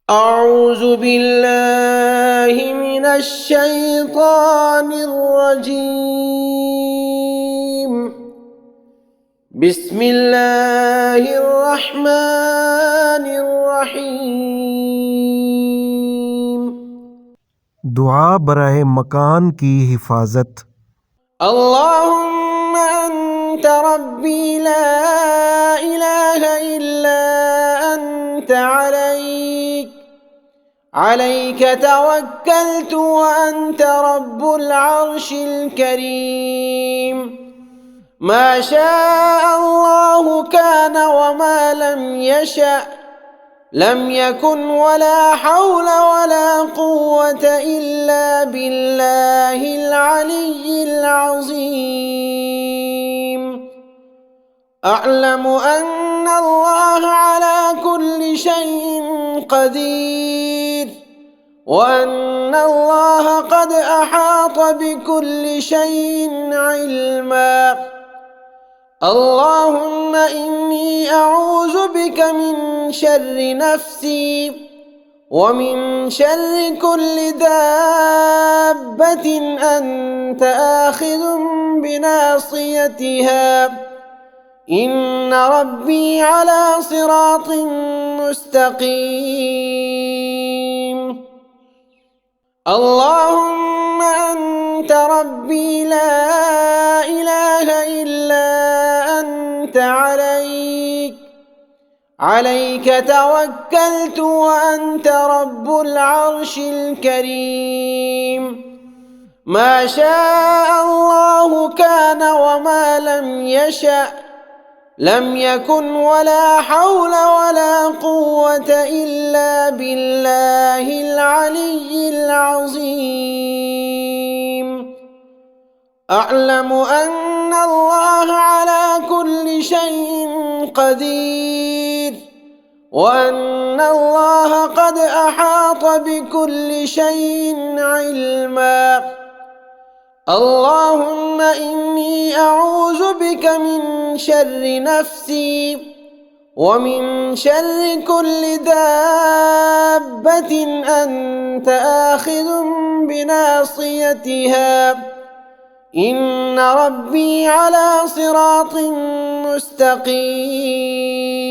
أعوذ بالله من الشيطان الرجيم. بسم الله الرحمن الرحيم. दुआ बराए मकान की हिफाजत। اللهم أنت ربي لا إله إلا أنت عليك توكلت وأنت رب العرش الكريم. ما شاء الله كان وما لم يشأ لم يكن ولا حول ولا قوة إلا بالله العلي العظيم. أعلم أن الله على كل شيء قدير وأن الله قد أحاط بكل شيء علما. اللهم إني أعوذ بك من شر نفسي ومن شر كل دابة أنت آخذ بناصيتها إن ربي على صراط مستقيم. اللهم أنت ربي لا إله إلا أنت عليك توكلت وأنت رب العرش الكريم. ما شاء الله كان وما لم يشأ لم يكن ولا حول ولا قوة إلا بالله العلي العظيم. أعلم أن الله على كل شيء قدير وأن الله قد أحاط بكل شيء علما. اللهم إني أعوذ بك من شر نفسي ومن شر كل دابة أنت آخذ بناصيتها إن ربي على صراط مستقيم.